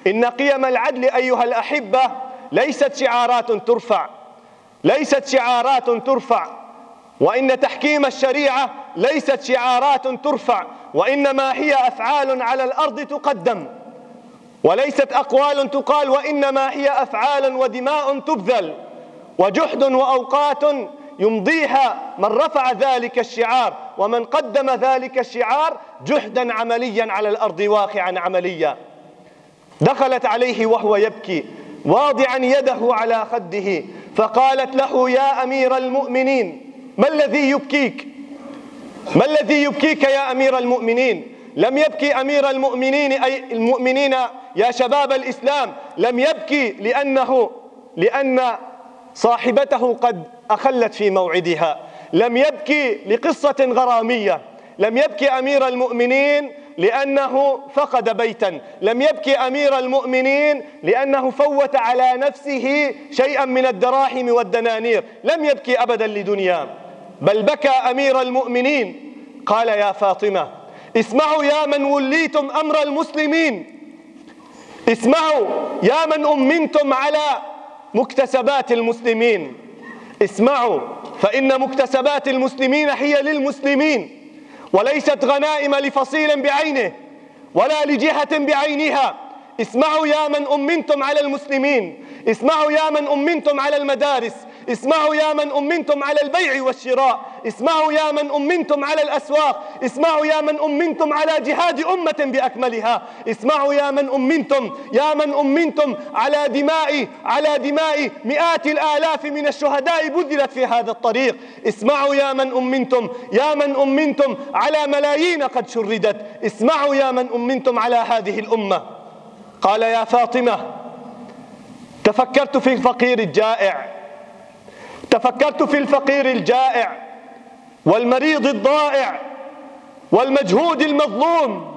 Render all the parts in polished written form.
إن قيم العدل أيها الأحبة ليست شعارات ترفع، وإن تحكيم الشريعة ليست شعارات ترفع، وإنما هي أفعال على الأرض تقدم، وليست أقوال تقال، وإنما هي أفعال ودماء تبذل، وجهد وأوقات يمضيها من رفع ذلك الشعار ومن قدم ذلك الشعار جهدا عمليا على الأرض واقعا عمليا. دخلت عليه وهو يبكي واضعا يده على خده، فقالت له: يا أمير المؤمنين، ما الذي يبكيك؟ ما الذي يبكيك يا أمير المؤمنين؟ لم يبكي أمير المؤمنين أي المؤمنين يا شباب الإسلام، لم يبكي لأن صاحبته قد أخلت في موعدها، لم يبكي لقصة غرامية، لم يبكي أمير المؤمنين لأنه فقد بيتا، لم يبكي أمير المؤمنين لأنه فوت على نفسه شيئا من الدراهم والدنانير، لم يبكي أبدا لدنيا، بل بكى أمير المؤمنين قال: يا فاطمة، اسمعوا يا من وليتم أمر المسلمين، اسمعوا يا من أمنتم على مكتسبات المسلمين، اسمعوا، فإن مكتسبات المسلمين هي للمسلمين، وليست غنائم لفصيل بعينه ولا لجهة بعينها. اسمعوا يا من أمنتم على المسلمين، اسمعوا يا من أمنتم على المدارس، اسمعوا يا من أمنتم على البيع والشراء، اسمعوا يا من أمنتم على الأسواق، اسمعوا يا من أمنتم على جهاد أمة بأكملها، اسمعوا يا من أمنتم على دماء مئات الآلاف من الشهداء بذلت في هذا الطريق، اسمعوا يا من أمنتم على ملايين قد شردت، اسمعوا يا من أمنتم على هذه الأمة. قال: يا فاطمة، تفكرت في الفقير الجائع والمريض الضائع والمجهود المظلوم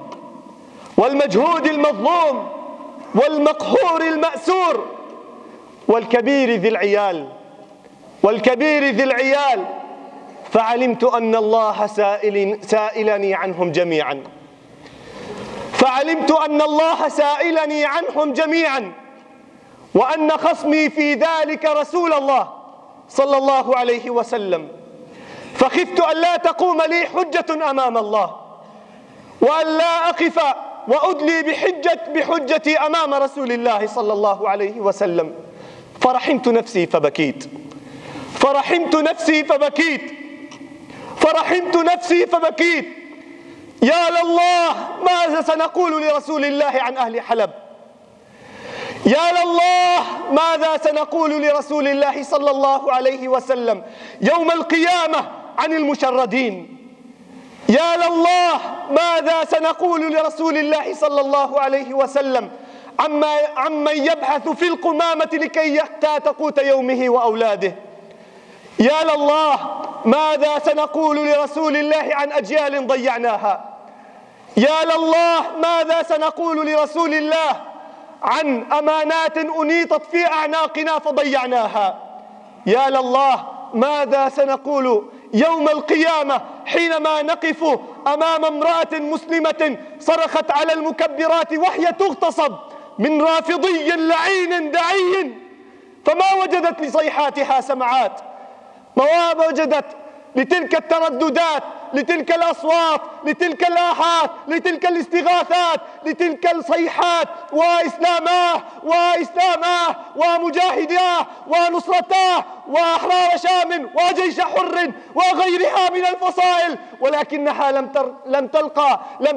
والمقهور المأسور والكبير ذي العيال، فعلمت أن الله سائلني عنهم جميعا، وأن خصمي في ذلك رسول الله صلى الله عليه وسلم، فخفت أن لا تقوم لي حجة أمام الله، وأن لا أقف وأدلي بحجتي أمام رسول الله صلى الله عليه وسلم، فرحمت نفسي فبكيت. يا لله، ماذا سنقول لرسول الله عن أهل حلب؟ يا لله، ماذا سنقول لرسول الله صلى الله عليه وسلم يوم القيامة عن المشردين؟ يا لله، ماذا سنقول لرسول الله صلى الله عليه وسلم عمن يبحث في القمامة لكي يحتاط قوت يومه وأولاده؟ يا لله، ماذا سنقول لرسول الله عن أجيال ضيعناها؟ يا لله، ماذا سنقول لرسول الله عن أمانات أنيطت في أعناقنا فضيعناها؟ يا لله، ماذا سنقول يوم القيامة حينما نقف أمام امرأة مسلمة صرخت على المكبرات وهي تغتصب من رافضي لعين دعي، فما وجدت لصيحاتها سمعات، ما وجدت لتلك الترددات، لتلك الأصوات، لتلك الآهات، لتلك الاستغاثات، لتلك الصيحات: وإسلاماه ومجاهداه ونصرتاه وأحرار شام وجيش حر وغيرها من الفصائل، ولكنها لم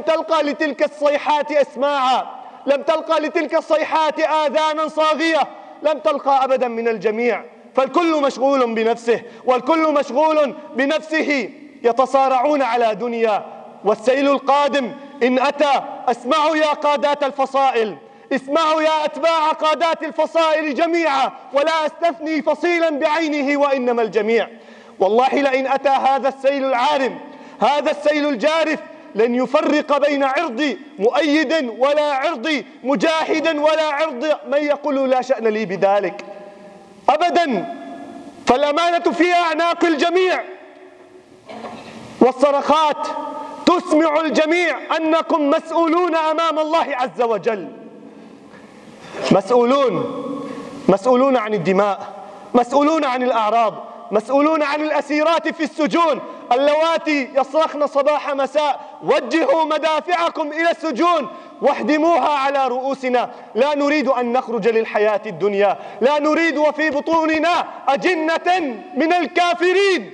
تلقى لتلك الصيحات أسماعا، لم تلقى لتلك الصيحات آذانا صاغية، لم تلقى أبدا من الجميع، فالكل مشغول بنفسه والكل مشغول بنفسه، يتصارعون على دنيا. والسيل القادم إن أتى، اسمعوا يا قادات الفصائل، اسمعوا يا أتباع قادات الفصائل جميعا، ولا أستثني فصيلا بعينه وإنما الجميع. والله لئن أتى هذا السيل العارم، هذا السيل الجارف، لن يفرق بين عرض مؤيد ولا عرض مجاهد ولا عرض من يقول لا شأن لي بذلك أبدا، فالأمانة في أعناق الجميع، والصرخات تسمع الجميع أنكم مسؤولون أمام الله عز وجل. مسؤولون عن الدماء، مسؤولون عن الأعراض، مسؤولون عن الأسيرات في السجون اللواتي يصرخن صباح مساء: وجهوا مدافعكم إلى السجون واهدموها على رؤوسنا. لا نريد أن نخرج للحياة الدنيا، لا نريد وفي بطوننا أجنة من الكافرين.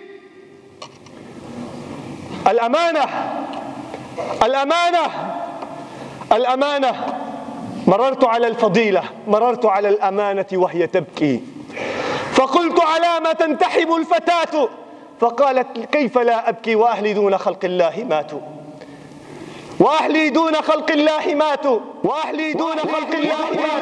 الأمانة الأمانة الأمانة. مررت على الفضيلة، مررت على الأمانة وهي تبكي، فقلت: على ما تنتحب الفتاة؟ فقالت: كيف لا أبكي وأهلي دون خلق الله ماتوا، وأهلي دون خلق الله ماتوا، وأهلي دون خلق الله ماتوا.